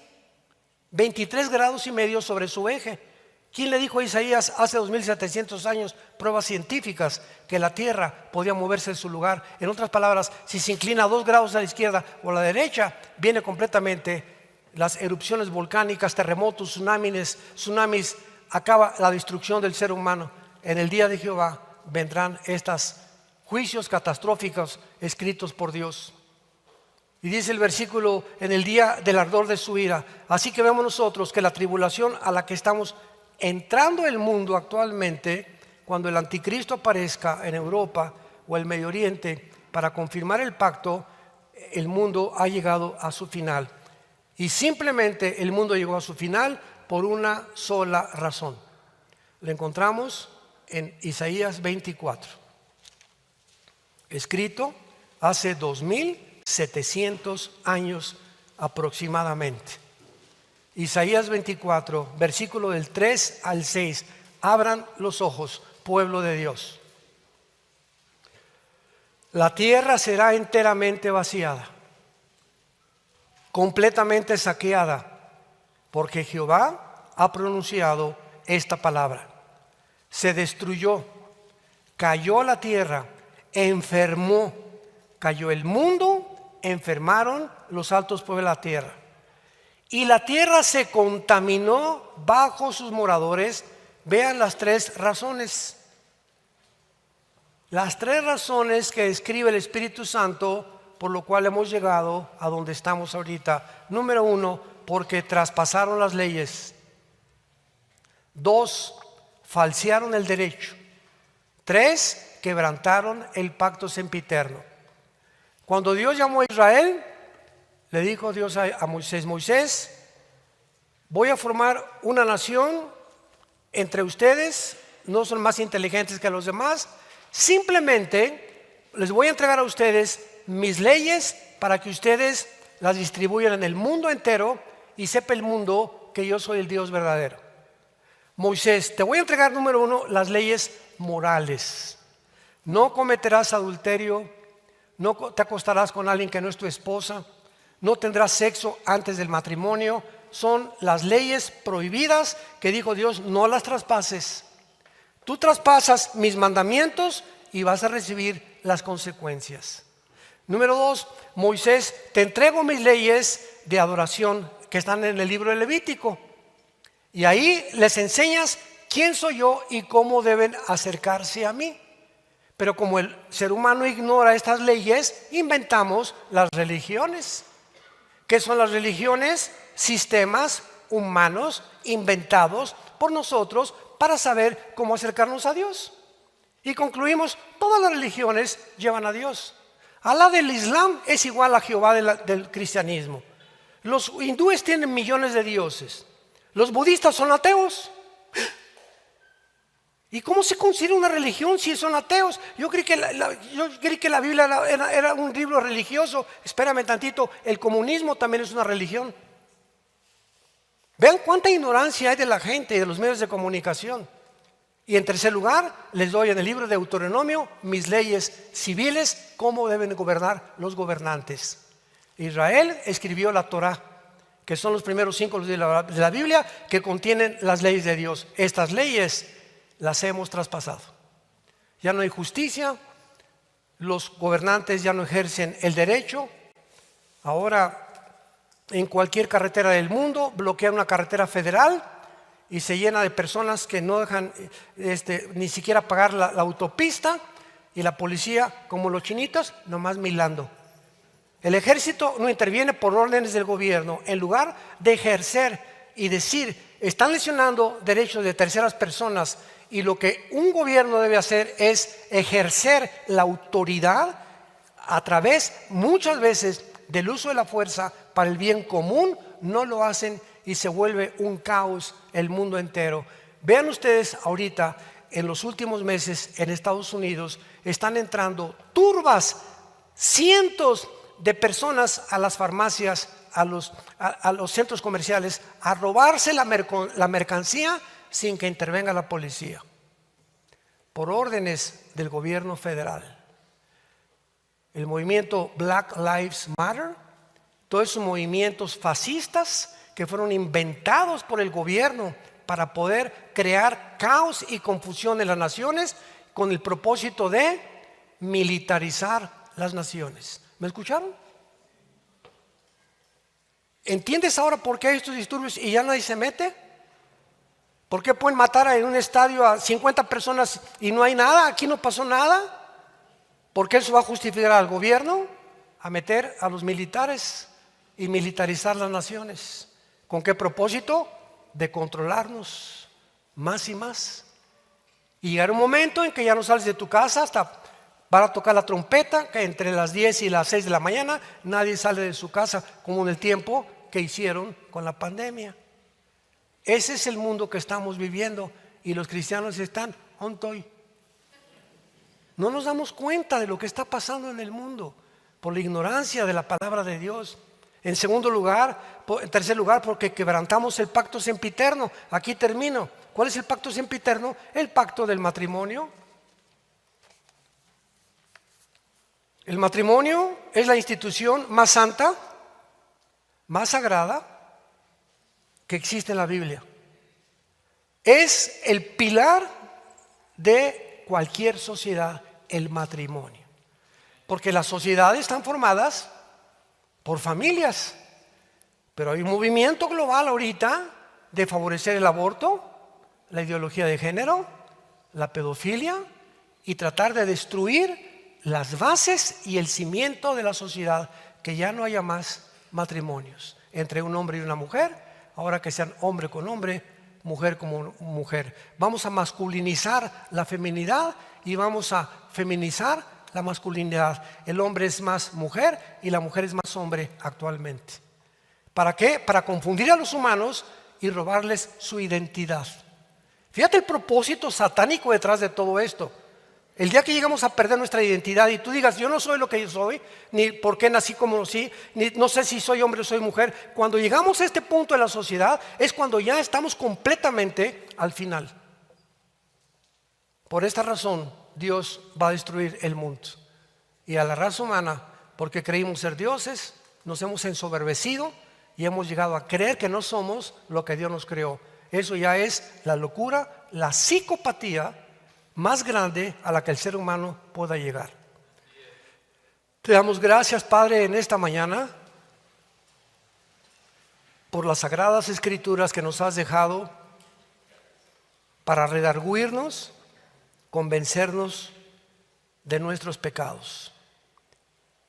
Speaker 1: 23 grados y medio sobre su eje. ¿Quién le dijo a Isaías hace 2700 años, pruebas científicas, que la tierra podía moverse de su lugar? En otras palabras, si se inclina 2 grados a la izquierda o a la derecha, viene completamente las erupciones volcánicas, terremotos, tsunamis, acaba la destrucción del ser humano. En el día de Jehová vendrán estos juicios catastróficos escritos por Dios. Y dice el versículo: en el día del ardor de su ira. Así que vemos nosotros que la tribulación a la que estamos entrando el mundo actualmente, cuando el anticristo aparezca en Europa o el Medio Oriente para confirmar el pacto, el mundo ha llegado a su final. Y simplemente el mundo llegó a su final por una sola razón. Lo encontramos en Isaías 24, escrito hace 2700 años aproximadamente. Isaías 24, versículo del 3 al 6. Abran los ojos, pueblo de Dios. La tierra será enteramente vaciada, completamente saqueada, porque Jehová ha pronunciado esta palabra. Se destruyó, cayó la tierra, enfermó, cayó el mundo, enfermaron los altos pueblos de la tierra. Y la tierra se contaminó bajo sus moradores. Vean las tres razones. Las tres razones que describe el Espíritu Santo por lo cual hemos llegado a donde estamos ahorita. Número 1, porque traspasaron las leyes. 2, falsearon el derecho. 3, quebrantaron el pacto sempiterno. Cuando Dios llamó a Israel, le dijo Dios a Moisés: Moisés, voy a formar una nación entre ustedes, no son más inteligentes que los demás, simplemente les voy a entregar a ustedes mis leyes para que ustedes las distribuyan en el mundo entero y sepa el mundo que yo soy el Dios verdadero. Moisés, te voy a entregar, número 1, las leyes morales. No cometerás adulterio, no te acostarás con alguien que no es tu esposa, no tendrás sexo antes del matrimonio. Son las leyes prohibidas que dijo Dios, no las traspases. Tú traspasas mis mandamientos y vas a recibir las consecuencias. Número 2, Moisés, te entrego mis leyes de adoración que están en el libro de Levítico. Y ahí les enseñas quién soy yo y cómo deben acercarse a mí. Pero como el ser humano ignora estas leyes, inventamos las religiones. ¿Qué son las religiones? Sistemas humanos inventados por nosotros para saber cómo acercarnos a Dios. Y concluimos, todas las religiones llevan a Dios. Alá del Islam es igual a Jehová del cristianismo. Los hindúes tienen millones de dioses. Los budistas son ateos. ¿Y cómo se considera una religión si son ateos? Yo creí que la Biblia era un libro religioso. Espérame tantito, el comunismo también es una religión. Vean cuánta ignorancia hay de la gente y de los medios de comunicación. Y en tercer lugar, les doy en el libro de Deuteronomio mis leyes civiles, cómo deben gobernar los gobernantes. Israel escribió la Torá, que son los primeros 5 de la Biblia que contienen las leyes de Dios. Estas leyes las hemos traspasado. Ya no hay justicia, los gobernantes ya no ejercen el derecho. Ahora en cualquier carretera del mundo bloquean una carretera federal y se llena de personas que no dejan ni siquiera pagar la autopista, y la policía, como los chinitos, nomás milando. El ejército no interviene por órdenes del gobierno. En lugar de ejercer y decir, están lesionando derechos de terceras personas, y lo que un gobierno debe hacer es ejercer la autoridad a través, muchas veces, del uso de la fuerza para el bien común, no lo hacen y se vuelve un caos el mundo entero. Vean ustedes ahorita, en los últimos meses en Estados Unidos, están entrando turbas, cientos de personas a las farmacias, a los centros comerciales, a robarse la mercancía sin que intervenga la policía, por órdenes del gobierno federal. El movimiento Black Lives Matter, todos esos movimientos fascistas que fueron inventados por el gobierno para poder crear caos y confusión en las naciones con el propósito de militarizar las naciones. ¿Me escucharon? ¿Entiendes ahora por qué hay estos disturbios y ya nadie se mete? ¿Por qué pueden matar en un estadio a 50 personas y no hay nada? Aquí no pasó nada. ¿Por qué eso va a justificar al gobierno a meter a los militares y militarizar las naciones? ¿Con qué propósito? De controlarnos más y más. Y llegar un momento en que ya no sales de tu casa hasta para tocar la trompeta, que entre las 10 y las 6 de la mañana nadie sale de su casa, como en el tiempo que hicieron con la pandemia. Ese es el mundo que estamos viviendo, y los cristianos están ¿dónde estoy? No nos damos cuenta de lo que está pasando en el mundo por la ignorancia de la palabra de Dios. En tercer lugar, porque quebrantamos el pacto sempiterno. Aquí termino. ¿Cuál es el pacto sempiterno? El pacto del matrimonio. El matrimonio es la institución más santa, más sagrada que existe en la Biblia. Es el pilar de cualquier sociedad, el matrimonio. Porque las sociedades están formadas por familias. Pero hay un movimiento global ahorita de favorecer el aborto, la ideología de género, la pedofilia y tratar de destruir las bases y el cimiento de la sociedad, que ya no haya más matrimonios entre un hombre y una mujer, ahora que sean hombre con hombre, mujer como mujer. Vamos a masculinizar la feminidad y vamos a feminizar la masculinidad. El hombre es más mujer y la mujer es más hombre actualmente. ¿Para qué? Para confundir a los humanos y robarles su identidad. Fíjate el propósito satánico detrás de todo esto. El día que llegamos a perder nuestra identidad y tú digas, yo no soy lo que yo soy, ni por qué nací como nací, ni no sé si soy hombre o soy mujer. Cuando llegamos a este punto de la sociedad es cuando ya estamos completamente al final. Por esta razón Dios va a destruir el mundo y a la raza humana, porque creímos ser dioses, nos hemos ensoberbecido y hemos llegado a creer que no somos lo que Dios nos creó. Eso ya es la locura, la psicopatía más grande a la que el ser humano pueda llegar. Te damos gracias, Padre, en esta mañana por las sagradas escrituras que nos has dejado para redarguirnos, convencernos de nuestros pecados,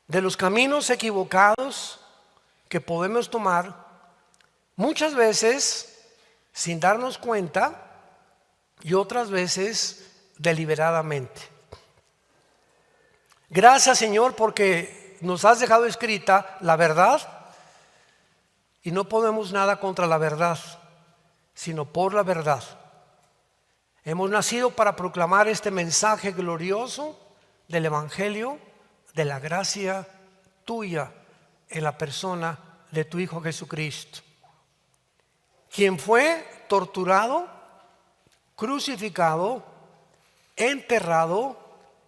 Speaker 1: de los caminos equivocados que podemos tomar muchas veces sin darnos cuenta y otras veces deliberadamente. Gracias, Señor, porque nos has dejado escrita la verdad y no podemos nada contra la verdad, sino por la verdad. Hemos nacido para proclamar este mensaje glorioso del Evangelio, de la gracia tuya en la persona de tu Hijo Jesucristo, quien fue torturado, crucificado, enterrado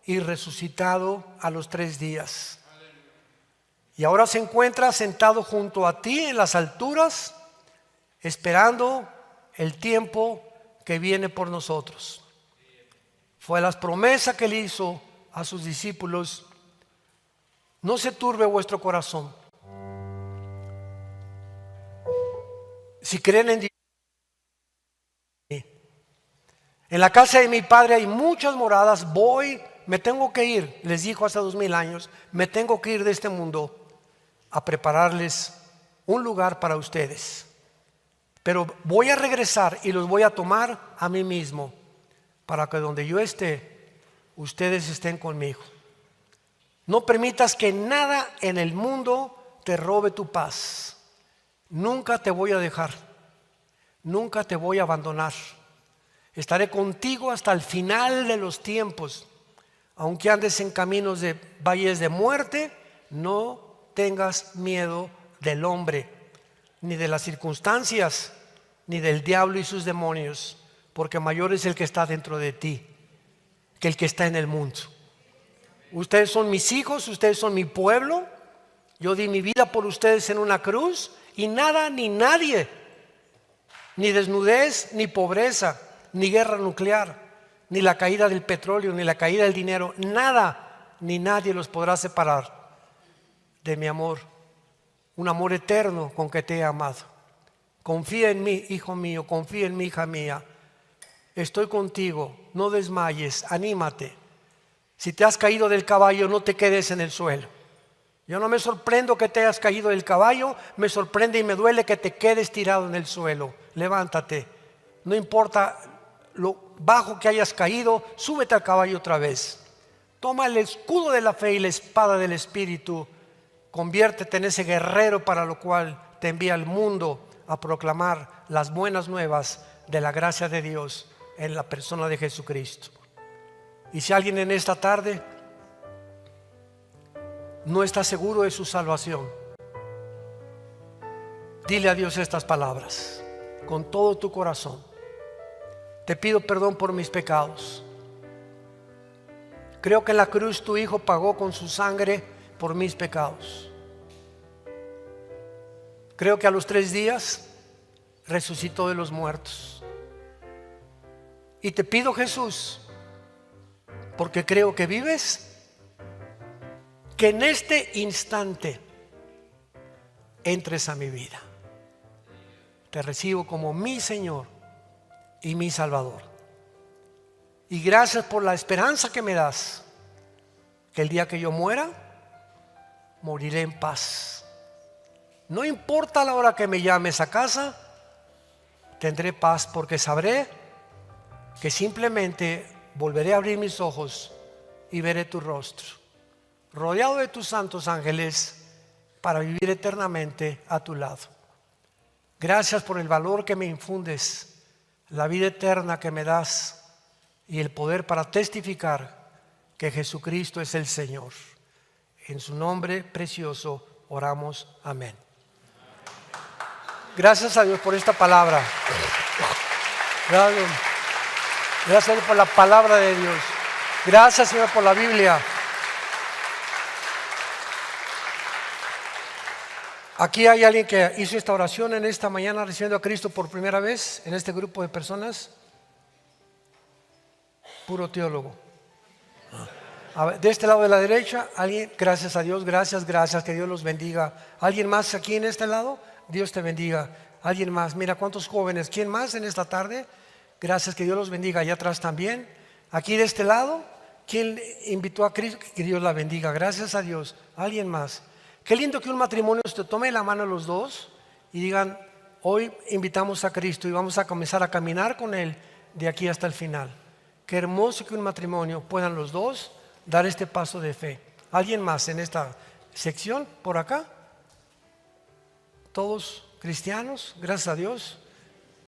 Speaker 1: y resucitado a los 3 días. Y ahora se encuentra sentado junto a ti en las alturas, esperando el tiempo que viene por nosotros. Fue las promesas que él hizo a sus discípulos: no se turbe vuestro corazón. Si creen en Dios, en la casa de mi Padre hay muchas moradas, me tengo que ir, les dijo hace 2000 años, me tengo que ir de este mundo a prepararles un lugar para ustedes. Pero voy a regresar y los voy a tomar a mí mismo, para que donde yo esté, ustedes estén conmigo. No permitas que nada en el mundo te robe tu paz. Nunca te voy a dejar, nunca te voy a abandonar. Estaré contigo hasta el final de los tiempos. Aunque andes en caminos de valles de muerte, no tengas miedo del hombre, ni de las circunstancias, ni del diablo y sus demonios, porque mayor es el que está dentro de ti que el que está en el mundo. Ustedes son mis hijos, ustedes son mi pueblo. Yo di mi vida por ustedes en una cruz, y nada ni nadie, ni desnudez, ni pobreza, ni guerra nuclear, ni la caída del petróleo, ni la caída del dinero, nada ni nadie los podrá separar de mi amor, un amor eterno con que te he amado. Confía en mí, hijo mío, confía en mí, hija mía. Estoy contigo, no desmayes, anímate. Si te has caído del caballo, no te quedes en el suelo. Yo no me sorprendo que te hayas caído del caballo, me sorprende y me duele que te quedes tirado en el suelo. Levántate, no importa lo bajo que hayas caído, súbete al caballo otra vez. Toma el escudo de la fe y la espada del Espíritu. Conviértete en ese guerrero para lo cual te envía al mundo a proclamar las buenas nuevas de la gracia de Dios en la persona de Jesucristo. Y si alguien en esta tarde no está seguro de su salvación, dile a Dios estas palabras con todo tu corazón: te pido perdón por mis pecados. Creo que en la cruz tu Hijo pagó con su sangre por mis pecados. Creo que a los 3 días resucitó de los muertos. Y te pido, Jesús, porque creo que vives, que en este instante entres a mi vida. Te recibo como mi Señor y mi Salvador. Y gracias por la esperanza que me das, que el día que yo muera, moriré en paz. No importa la hora que me llames a casa, tendré paz, porque sabré que simplemente volveré a abrir mis ojos y veré tu rostro, rodeado de tus santos ángeles, para vivir eternamente a tu lado. Gracias por el valor que me infundes, la vida eterna que me das y el poder para testificar que Jesucristo es el Señor. En su nombre precioso oramos, amén. Gracias a Dios por esta palabra. Gracias a Dios por la palabra de Dios. Gracias, Señor, por la Biblia. Aquí hay alguien que hizo esta oración en esta mañana recibiendo a Cristo por primera vez en este grupo de personas. Puro teólogo. A ver, de este lado de la derecha, alguien, gracias a Dios, gracias, que Dios los bendiga. ¿Alguien más aquí en este lado? Dios te bendiga. ¿Alguien más? Mira cuántos jóvenes. ¿Quién más en esta tarde? Gracias, que Dios los bendiga. Allá atrás también. Aquí de este lado, ¿quién invitó a Cristo? Que Dios la bendiga. Gracias a Dios. ¿Alguien más? Qué lindo que un matrimonio se tome la mano los dos y digan: hoy invitamos a Cristo y vamos a comenzar a caminar con Él de aquí hasta el final. Qué hermoso que un matrimonio puedan los dos dar este paso de fe. ¿Alguien más en esta sección por acá? ¿Todos cristianos? Gracias a Dios.